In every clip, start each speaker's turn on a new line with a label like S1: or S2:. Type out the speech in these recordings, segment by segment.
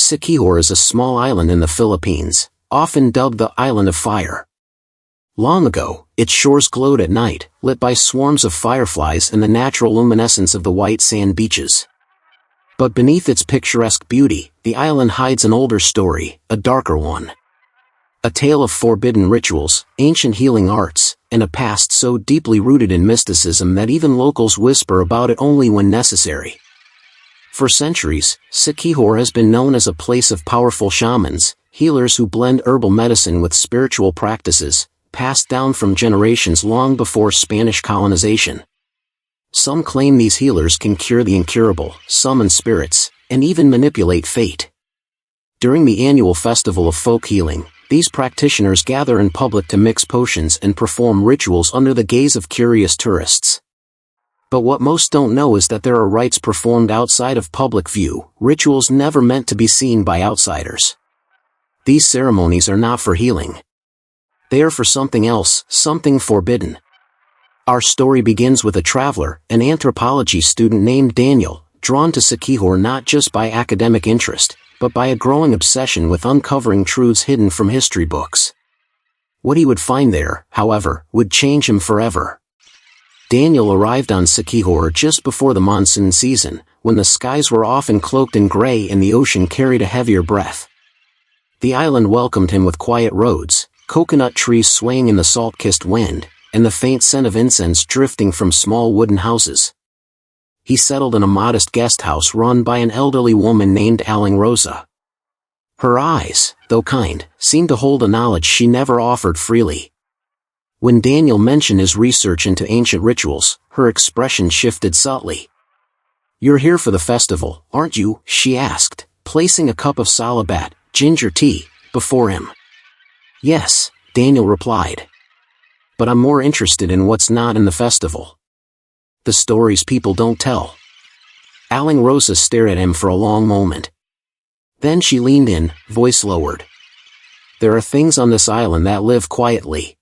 S1: Siquijor is a small island in the Philippines, often dubbed the Island of Fire. Long ago, its shores glowed at night, lit by swarms of fireflies and the natural luminescence of the white sand beaches. But beneath its picturesque beauty, the island hides an older story, a darker one. A tale of forbidden rituals, ancient healing arts, and a past so deeply rooted in mysticism that even locals whisper about it only when necessary. For centuries, Siquijor has been known as a place of powerful shamans, healers who blend herbal medicine with spiritual practices, passed down from generations long before Spanish colonization. Some claim these healers can cure the incurable, summon spirits, and even manipulate fate. During the annual festival of folk healing, these practitioners gather in public to mix potions and perform rituals under the gaze of curious tourists. But what most don't know is that there are rites performed outside of public view, rituals never meant to be seen by outsiders. These ceremonies are not for healing. They are for something else, something forbidden. Our story begins with a traveler, an anthropology student named Daniel, drawn to Siquijor not just by academic interest, but by a growing obsession with uncovering truths hidden from history books. What he would find there, however, would change him forever. Daniel arrived on Siquijor just before the monsoon season, when the skies were often cloaked in gray and the ocean carried a heavier breath. The island welcomed him with quiet roads, coconut trees swaying in the salt-kissed wind, and the faint scent of incense drifting from small wooden houses. He settled in a modest guest house run by an elderly woman named Rosa. Her eyes, though kind, seemed to hold a knowledge she never offered freely. When Daniel mentioned his research into ancient rituals, her expression shifted subtly. "You're here for the festival, aren't you?" she asked, placing a cup of salabat, ginger tea, before him. "Yes," Daniel replied. "But I'm more interested in what's not in the festival. The stories people don't tell." Rosa stared at him for a long moment. Then she leaned in, voice lowered. "There are things on this island that live quietly.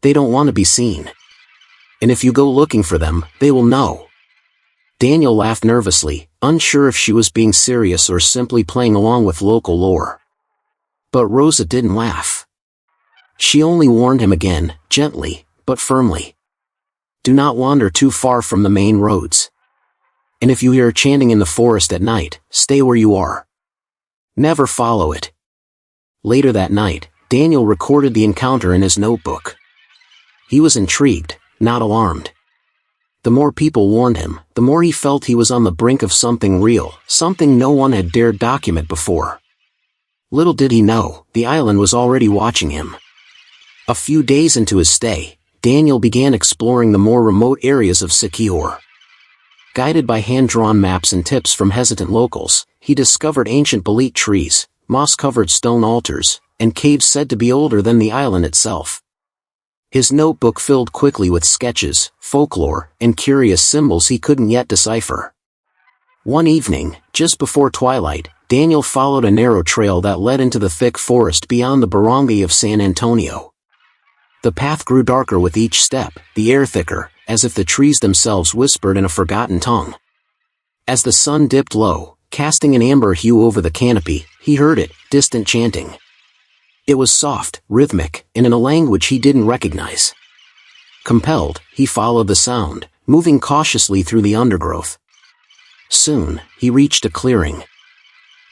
S1: They don't want to be seen. And if you go looking for them, they will know." Daniel laughed nervously, unsure if she was being serious or simply playing along with local lore. But Rosa didn't laugh. She only warned him again, gently, but firmly. "Do not wander too far from the main roads. And if you hear chanting in the forest at night, stay where you are. Never follow it." Later that night, Daniel recorded the encounter in his notebook. He was intrigued, not alarmed. The more people warned him, the more he felt he was on the brink of something real, something no one had dared document before. Little did he know, the island was already watching him. A few days into his stay, Daniel began exploring the more remote areas of Siquijor. Guided by hand-drawn maps and tips from hesitant locals, he discovered ancient bolete trees, moss-covered stone altars, and caves said to be older than the island itself. His notebook filled quickly with sketches, folklore, and curious symbols he couldn't yet decipher. One evening, just before twilight, Daniel followed a narrow trail that led into the thick forest beyond the barangay of San Antonio. The path grew darker with each step, the air thicker, as if the trees themselves whispered in a forgotten tongue. As the sun dipped low, casting an amber hue over the canopy, he heard it, distant chanting. It was soft, rhythmic, and in a language he didn't recognize. Compelled, he followed the sound, moving cautiously through the undergrowth. Soon, he reached a clearing.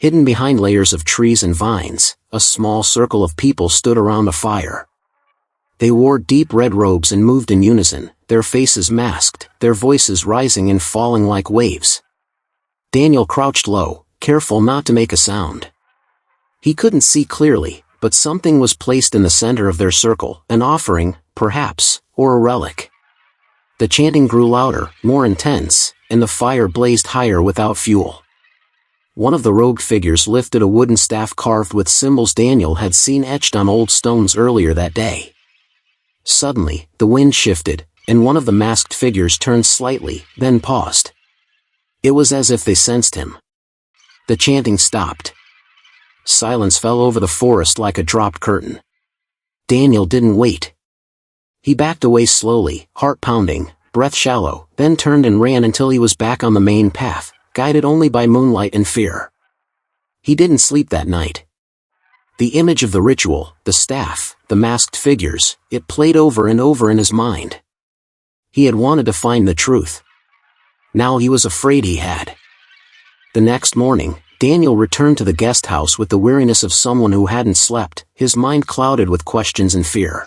S1: Hidden behind layers of trees and vines, a small circle of people stood around a fire. They wore deep red robes and moved in unison, their faces masked, their voices rising and falling like waves. Daniel crouched low, careful not to make a sound. He couldn't see clearly, but something was placed in the center of their circle, an offering, perhaps, or a relic. The chanting grew louder, more intense, and the fire blazed higher without fuel. One of the robed figures lifted a wooden staff carved with symbols Daniel had seen etched on old stones earlier that day. Suddenly, the wind shifted, and one of the masked figures turned slightly, then paused. It was as if they sensed him. The chanting stopped. Silence fell over the forest like a dropped curtain. Daniel didn't wait. He backed away slowly, heart pounding, breath shallow, then turned and ran until he was back on the main path, guided only by moonlight and fear. He didn't sleep that night. The image of the ritual, the staff, the masked figures, it played over and over in his mind. He had wanted to find the truth. Now he was afraid he had. The next morning, Daniel returned to the guest house with the weariness of someone who hadn't slept, his mind clouded with questions and fear.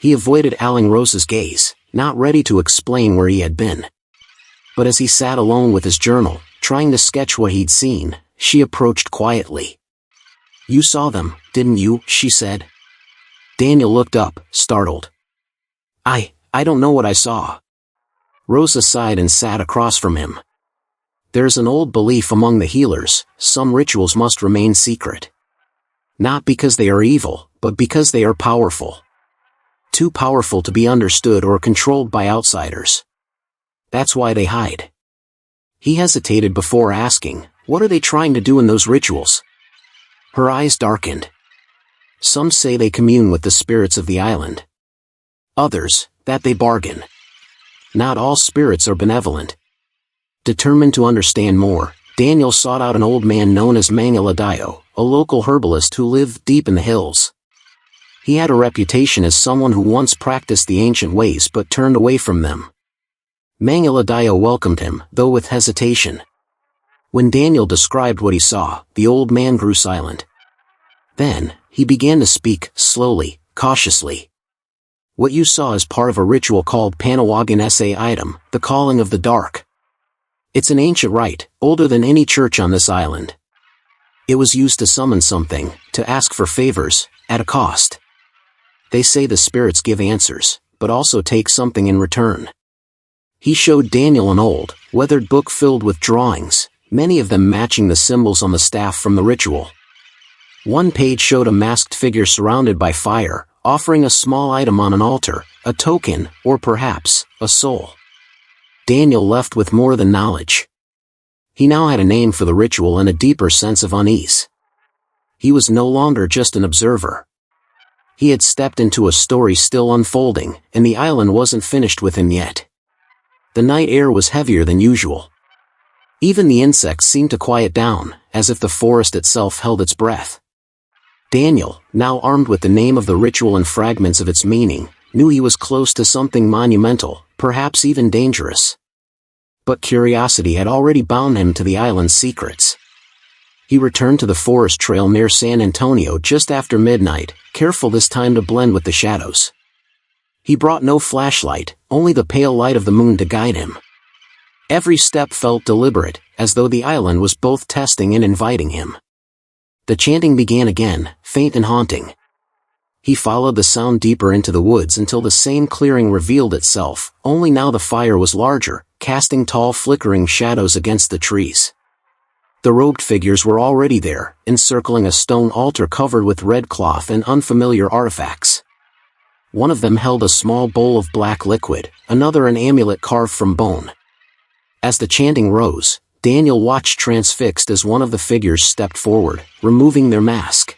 S1: He avoided Rose's gaze, not ready to explain where he had been. But as he sat alone with his journal, trying to sketch what he'd seen, she approached quietly. "You saw them, didn't you?" she said. Daniel looked up, startled. I don't know what I saw." Rosa sighed and sat across from him. "There's an old belief among the healers, some rituals must remain secret. Not because they are evil, but because they are powerful. Too powerful to be understood or controlled by outsiders. That's why they hide." He hesitated before asking, "What are they trying to do in those rituals?" Her eyes darkened. "Some say they commune with the spirits of the island. Others, that they bargain. Not all spirits are benevolent." Determined to understand more, Daniel sought out an old man known as Mangaladayo, a local herbalist who lived deep in the hills. He had a reputation as someone who once practiced the ancient ways but turned away from them. Mangaladayo welcomed him, though with hesitation. When Daniel described what he saw, the old man grew silent. Then, he began to speak, slowly, cautiously. "What you saw is part of a ritual called Panawagan Sa Item, the calling of the dark. It's an ancient rite, older than any church on this island. It was used to summon something, to ask for favors, at a cost. They say the spirits give answers, but also take something in return." He showed Daniel an old, weathered book filled with drawings, many of them matching the symbols on the staff from the ritual. One page showed a masked figure surrounded by fire, offering a small item on an altar, a token, or perhaps, a soul. Daniel left with more than knowledge. He now had a name for the ritual and a deeper sense of unease. He was no longer just an observer. He had stepped into a story still unfolding, and the island wasn't finished with him yet. The night air was heavier than usual. Even the insects seemed to quiet down, as if the forest itself held its breath. Daniel, now armed with the name of the ritual and fragments of its meaning, knew he was close to something monumental, perhaps even dangerous. But curiosity had already bound him to the island's secrets. He returned to the forest trail near San Antonio just after midnight, careful this time to blend with the shadows. He brought no flashlight, only the pale light of the moon to guide him. Every step felt deliberate, as though the island was both testing and inviting him. The chanting began again, faint and haunting. He followed the sound deeper into the woods until the same clearing revealed itself, only now the fire was larger, casting tall flickering shadows against the trees. The robed figures were already there, encircling a stone altar covered with red cloth and unfamiliar artifacts. One of them held a small bowl of black liquid, another an amulet carved from bone. As the chanting rose, Daniel watched transfixed as one of the figures stepped forward, removing their mask.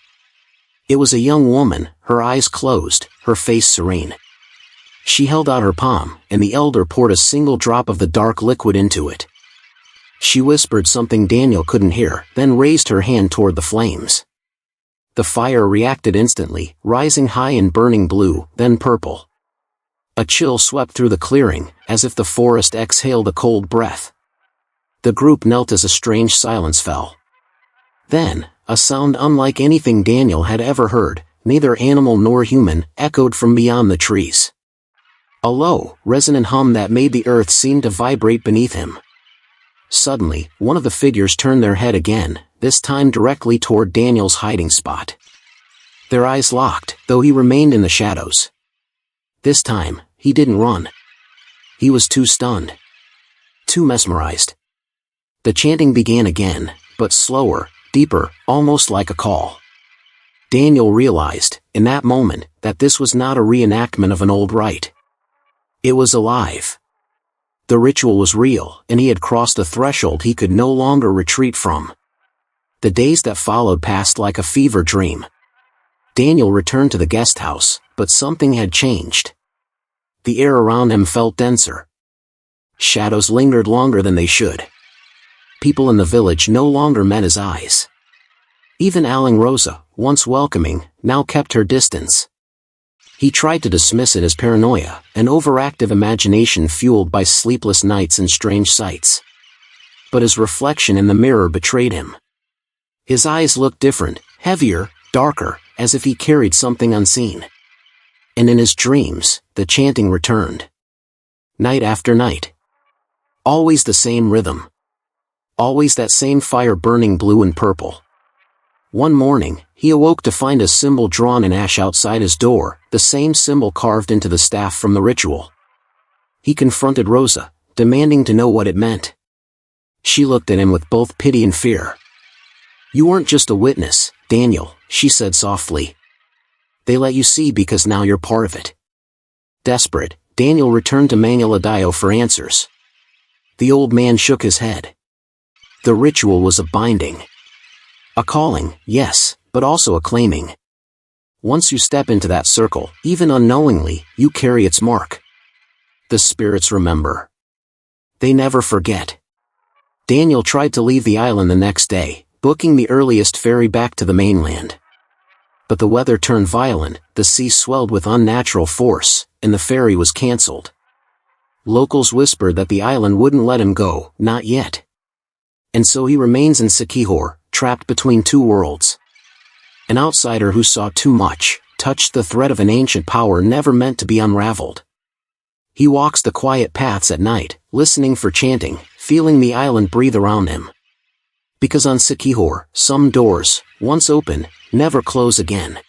S1: It was a young woman, her eyes closed, her face serene. She held out her palm, and the elder poured a single drop of the dark liquid into it. She whispered something Daniel couldn't hear, then raised her hand toward the flames. The fire reacted instantly, rising high in burning blue, then purple. A chill swept through the clearing, as if the forest exhaled a cold breath. The group knelt as a strange silence fell. Then, a sound unlike anything Daniel had ever heard, neither animal nor human, echoed from beyond the trees. A low, resonant hum that made the earth seem to vibrate beneath him. Suddenly, one of the figures turned their head again, this time directly toward Daniel's hiding spot. Their eyes locked, though he remained in the shadows. This time, he didn't run. He was too stunned. Too mesmerized. The chanting began again, but slower, deeper, almost like a call. Daniel realized, in that moment, that this was not a reenactment of an old rite. It was alive. The ritual was real, and he had crossed a threshold he could no longer retreat from. The days that followed passed like a fever dream. Daniel returned to the guest house, but something had changed. The air around him felt denser. Shadows lingered longer than they should. People in the village no longer met his eyes. Even Aling Rosa, once welcoming, now kept her distance. He tried to dismiss it as paranoia, an overactive imagination fueled by sleepless nights and strange sights. But his reflection in the mirror betrayed him. His eyes looked different, heavier, darker, as if he carried something unseen. And in his dreams, the chanting returned. Night after night. Always the same rhythm. Always that same fire burning blue and purple. One morning, he awoke to find a symbol drawn in ash outside his door, the same symbol carved into the staff from the ritual. He confronted Rosa, demanding to know what it meant. She looked at him with both pity and fear. "You weren't just a witness, Daniel," she said softly. "They let you see because now you're part of it." Desperate, Daniel returned to Mangaladayo for answers. The old man shook his head. The ritual was a binding. A calling, yes, but also a claiming. Once you step into that circle, even unknowingly, you carry its mark. The spirits remember. They never forget. Daniel tried to leave the island the next day, booking the earliest ferry back to the mainland. But the weather turned violent, the sea swelled with unnatural force, and the ferry was cancelled. Locals whispered that the island wouldn't let him go, not yet. And so he remains in Siquijor, trapped between two worlds. An outsider who saw too much, touched the thread of an ancient power never meant to be unraveled. He walks the quiet paths at night, listening for chanting, feeling the island breathe around him. Because on Siquijor, some doors, once open, never close again.